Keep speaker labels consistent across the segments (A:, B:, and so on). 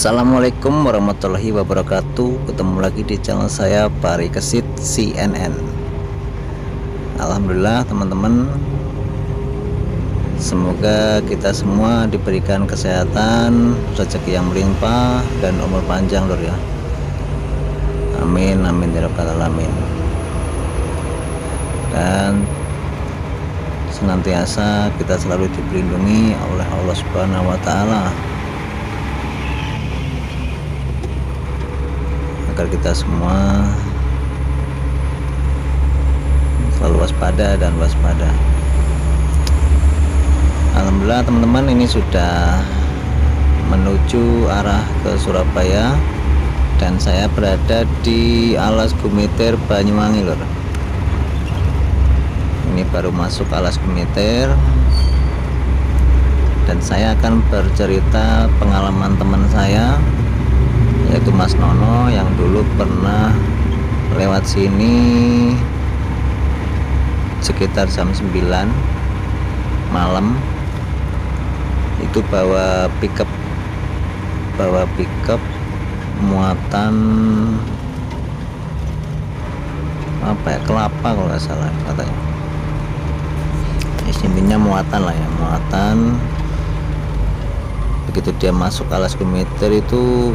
A: Assalamualaikum warahmatullahi wabarakatuh. Ketemu lagi di channel saya Pari Kesit CNN. Alhamdulillah teman-teman, semoga kita semua diberikan kesehatan, rezeki yang melimpah, dan umur panjang lur ya. Amin amin ya rabbal alamin. Dan senantiasa kita selalu dilindungi oleh Allah Subhanahu wa taala, agar kita semua selalu waspada dan waspada. Alhamdulillah teman-teman, ini sudah menuju arah ke Surabaya dan saya berada di Alas Gumiter Banyuwangi lur. Ini baru masuk Alas Gumiter dan saya akan bercerita pengalaman teman saya, yaitu Mas Nono, yang dulu pernah lewat sini sekitar jam 9 malam. Itu bawa pickup muatan apa ya, kelapa kalau nggak salah katanya. Intinya muatan lah ya, muatan. Begitu dia masuk Alas Gumiter itu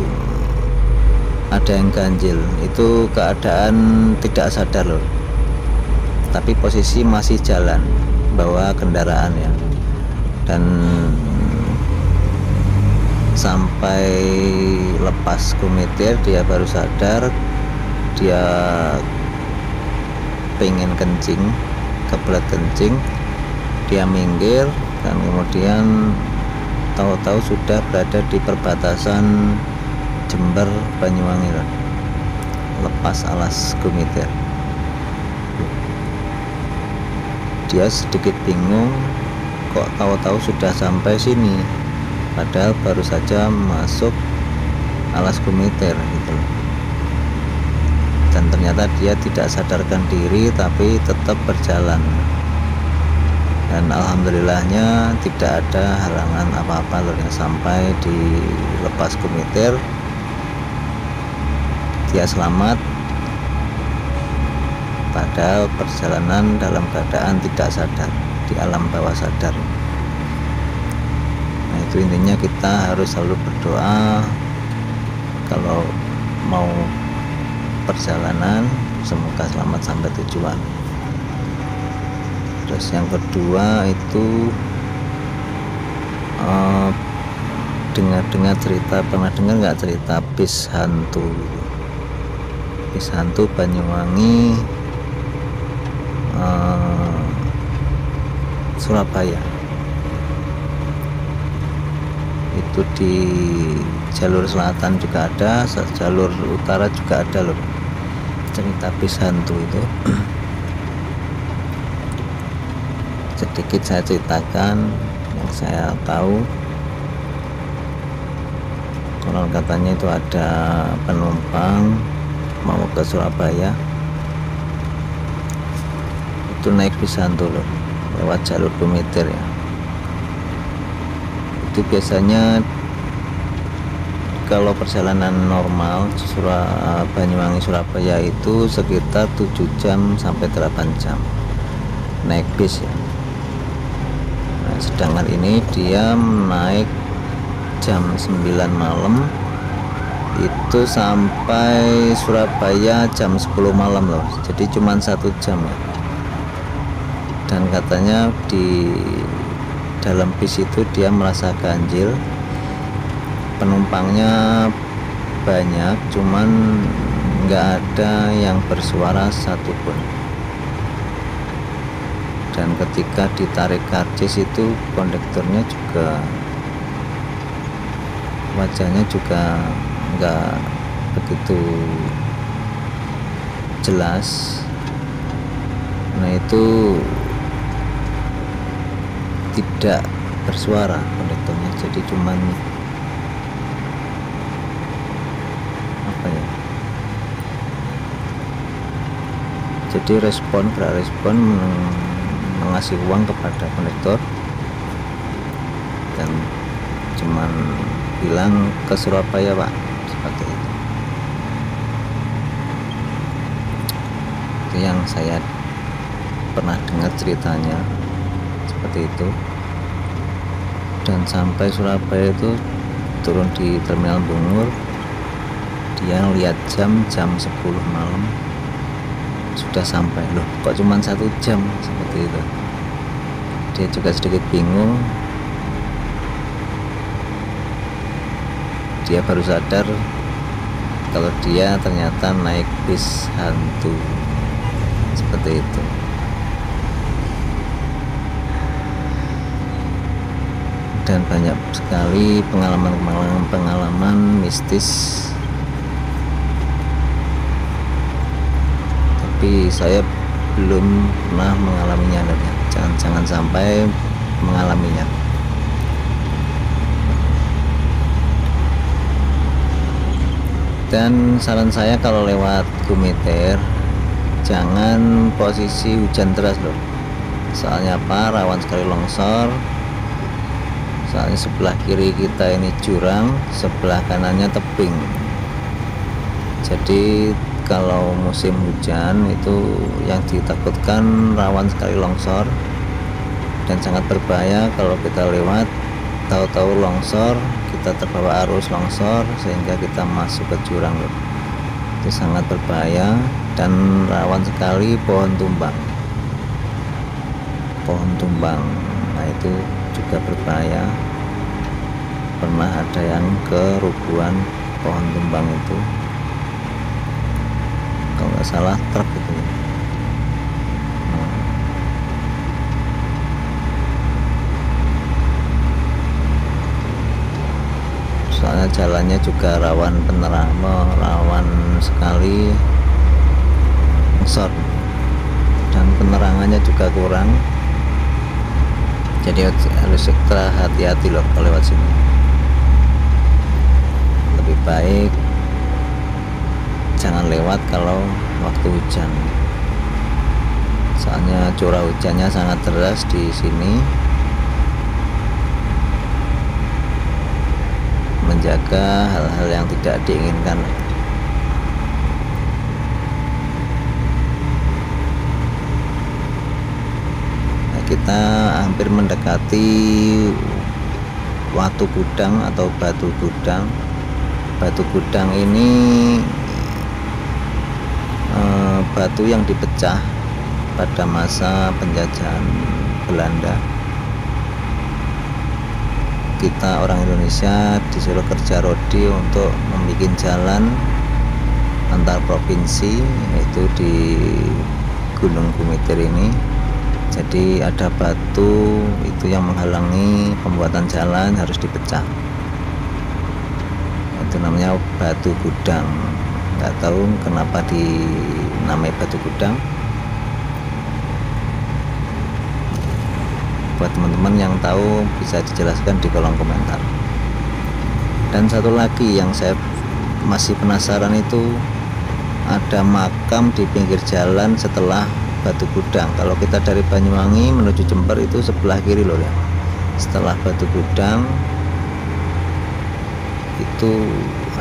A: ada yang ganjil, itu keadaan tidak sadar loh, tapi posisi masih jalan bawa kendaraan ya. Dan sampai lepas Gumiter dia baru sadar, dia pengen kencing, kebelet kencing, dia minggir dan kemudian tahu-tahu sudah berada di perbatasan Jember Banyuwangi, lepas Alas Gumiter. Dia sedikit bingung, kok tahu-tahu sudah sampai sini, padahal baru saja masuk Alas Gumiter gitu. Dan ternyata dia tidak sadarkan diri tapi tetap berjalan. Dan alhamdulillahnya tidak ada halangan apa-apa loh, sampai di lepas Gumiter dia selamat, padahal perjalanan dalam keadaan tidak sadar, di alam bawah sadar. Nah itu intinya, kita harus selalu berdoa kalau mau perjalanan semoga selamat sampai tujuan. Terus yang kedua itu dengar cerita, pernah dengar nggak cerita bis hantu? Bis hantu Banyuwangi, Surabaya. Itu di jalur selatan juga ada, jalur utara juga ada loh cerita bis hantu itu. Sedikit saya ceritakan yang saya tahu. Konon katanya itu ada penumpang mau ke Surabaya, itu naik bis hantu loh, lewat jalur Gumiter ya. Itu biasanya kalau perjalanan normal Banyuwangi Surabaya itu sekitar 7 jam sampai 8 jam naik bis ya. Nah, sedangkan ini dia naik jam 9 malam, itu sampai Surabaya jam 10 malam loh, jadi cuma 1 jam ya. Dan katanya di dalam bis itu dia merasa ganjil, penumpangnya banyak, cuman nggak ada yang bersuara satupun. Dan ketika ditarik karcis itu kondekturnya juga wajahnya juga nggak begitu jelas. Nah itu tidak bersuara kondekturnya, jadi cuman apa ya, jadi gerak respon mengasih uang kepada kondektor, dan cuman bilang ke Surabaya Pak, seperti itu yang saya pernah dengar ceritanya seperti itu. Dan sampai Surabaya itu turun di Terminal Bungur, dia lihat jam 10 malam sudah sampai. Loh kok cuma 1 jam, seperti itu. Dia juga sedikit bingung. Dia baru sadar kalau dia ternyata naik bis hantu, seperti itu. Dan banyak sekali pengalaman mistis, tapi saya belum pernah mengalaminya. Jangan sampai mengalaminya. Dan saran saya kalau lewat Gumiter, jangan posisi hujan deras loh. Soalnya apa? Rawan sekali longsor. Soalnya sebelah kiri kita ini jurang, sebelah kanannya tebing. Jadi kalau musim hujan itu yang ditakutkan rawan sekali longsor, dan sangat berbahaya kalau kita lewat tahu-tahu longsor, kita terbawa arus longsor sehingga kita masuk ke jurang loh. Itu sangat berbahaya dan rawan sekali pohon tumbang. Nah itu juga berbahaya. Pernah ada yang kerubuhan pohon tumbang itu, kalau nggak salah truk itu. Soalnya jalannya juga rawan rawan sekali longsor, dan penerangannya juga kurang. Jadi harus ekstra hati-hati loh kalau lewat sini. Lebih baik jangan lewat kalau waktu hujan. Soalnya curah hujannya sangat deras di sini. Menjaga hal-hal yang tidak diinginkan. Kita hampir mendekati Watu Gudang atau Batu Gudang. Batu Gudang ini batu yang dipecah pada masa penjajahan Belanda. Kita orang Indonesia disuruh kerja rodi untuk membuat jalan antar provinsi, yaitu di Gunung Gumiter ini. Jadi ada batu itu yang menghalangi pembuatan jalan, harus dipecah. Itu namanya Batu Gudang. Nggak tahu kenapa dinamai Batu Gudang. Buat teman-teman yang tahu bisa dijelaskan di kolom komentar. Dan satu lagi yang saya masih penasaran itu, ada makam di pinggir jalan setelah Batu Gudang. Kalau kita dari Banyuwangi menuju Jember itu sebelah kiri loh ya. Setelah Batu Gudang itu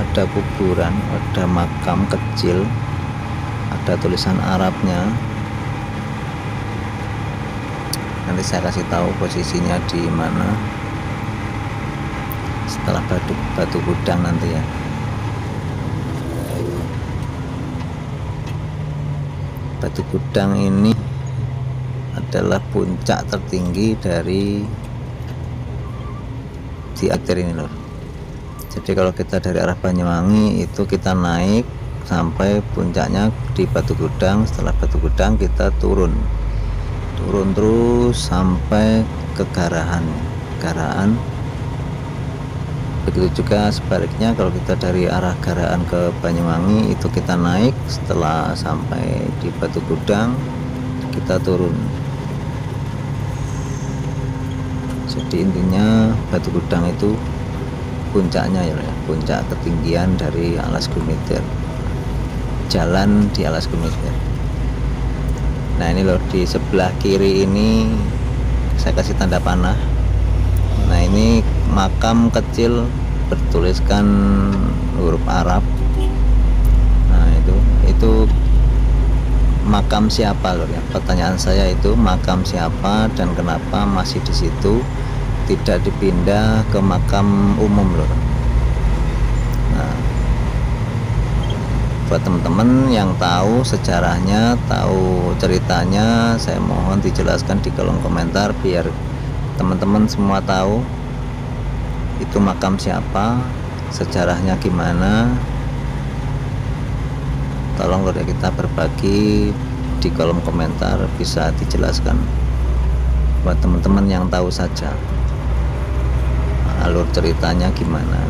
A: ada kuburan, ada makam kecil, ada tulisan Arabnya. Nanti saya kasih tahu posisinya di mana setelah Batu Gudang nanti ya. Batu Gudang ini adalah puncak tertinggi dari di akhir ini loh. Jadi kalau kita dari arah Banyuwangi itu kita naik sampai puncaknya di Batu Gudang. Setelah Batu Gudang kita turun terus sampai ke Garahan. Begitu juga sebaliknya, kalau kita dari arah Garahan ke Banyuwangi itu kita naik, setelah sampai di Batu Gudang kita turun. Jadi intinya Batu Gudang itu puncaknya ya, puncak ketinggian dari alas Gumiter, jalan di alas Gumiter. Nah ini loh, di sebelah kiri ini saya kasih tanda panah. Nah ini makam kecil bertuliskan huruf Arab. Nah itu makam siapa loh ya, pertanyaan saya itu makam siapa dan kenapa masih di situ, tidak dipindah ke makam umum loh. Nah, buat teman-teman yang tahu sejarahnya, tahu ceritanya, saya mohon dijelaskan di kolom komentar biar teman-teman semua tahu itu makam siapa, sejarahnya gimana. Tolong kalau kita berbagi di kolom komentar bisa dijelaskan buat teman-teman yang tahu saja alur ceritanya gimana.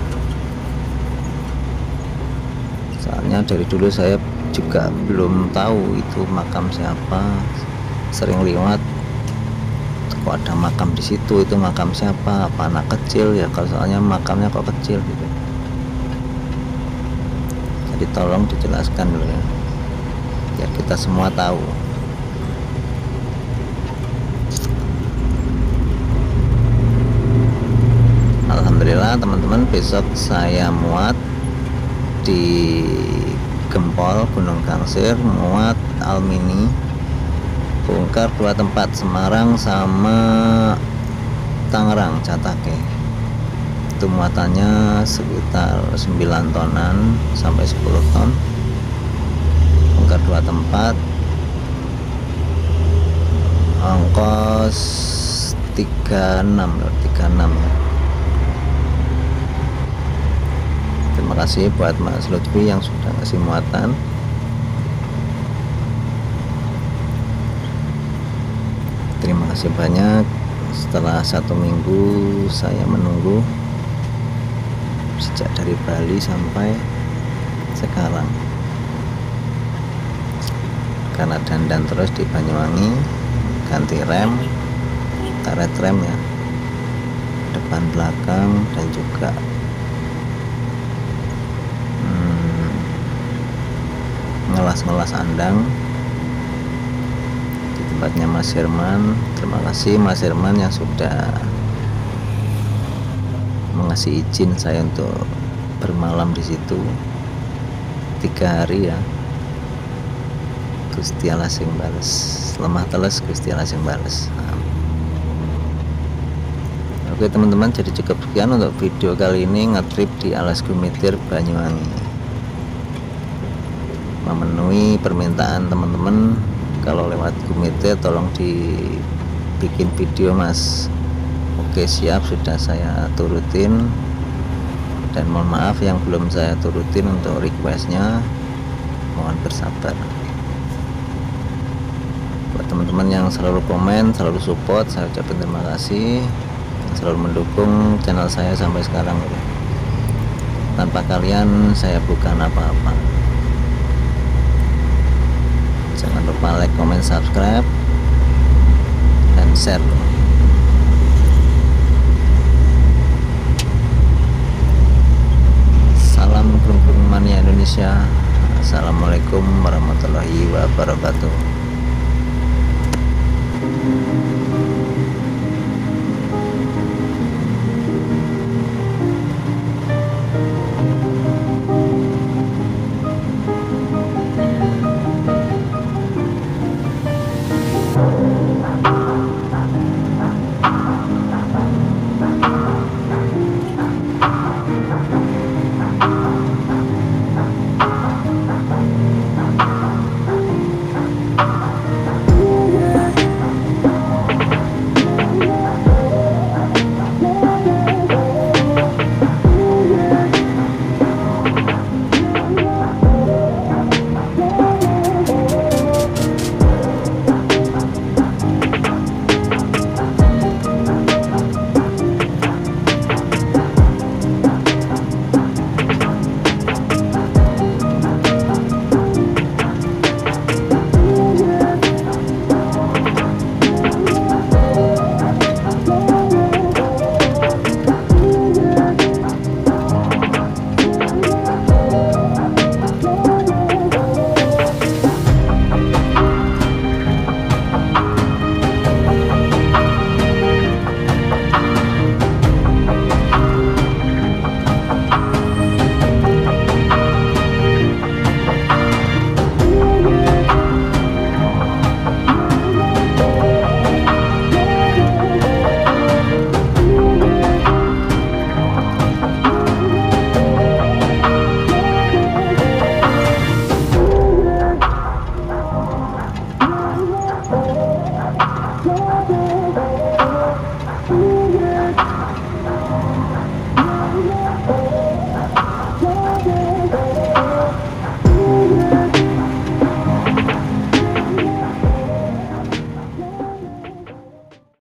A: Soalnya dari dulu saya juga belum tahu itu makam siapa, sering lewat kok ada makam di situ, itu makam siapa, apa anak kecil ya, kalau soalnya makamnya kok kecil gitu. Jadi tolong dijelaskan dulu ya biar kita semua tahu. Alhamdulillah teman-teman, besok saya muat di Gempol Gunung Kangsir, muat Almini, bongkar 2 tempat, Semarang sama Tangerang Catake. Itu muatannya sekitar 9 tonan sampai 10 ton, bongkar 2 tempat, ongkos 36 ya. Terima kasih buat Mas Lutfi yang sudah kasih muatan. Terima kasih banyak. Setelah 1 minggu saya menunggu, sejak dari Bali sampai sekarang, karena dandan terus di Banyuwangi, ganti rem, karet rem ya, depan belakang, dan juga ngelas andang di tempatnya Mas Herman. Terima kasih Mas Herman yang sudah mengasih izin saya untuk bermalam di situ 3 hari ya. Gusti Allah sing bales, lemah teles Gusti Allah sing bales. Oke teman-teman, jadi cukup sekian untuk video kali ini ngetrip di Alas Gumitir Banyuwangi. Memenuhi permintaan teman-teman, kalau lewat Gumitir tolong dibikin video Mas. Oke siap, sudah saya turutin, dan mohon maaf yang belum saya turutin untuk requestnya, mohon bersabar. Buat teman-teman yang selalu komen, selalu support, saya ucapkan terima kasih, selalu mendukung channel saya sampai sekarang. Tanpa kalian saya bukan apa-apa. Jangan lupa like, comment, subscribe, dan share. Salam Gerung-Gerung Mania Indonesia. Assalamualaikum warahmatullahi wabarakatuh.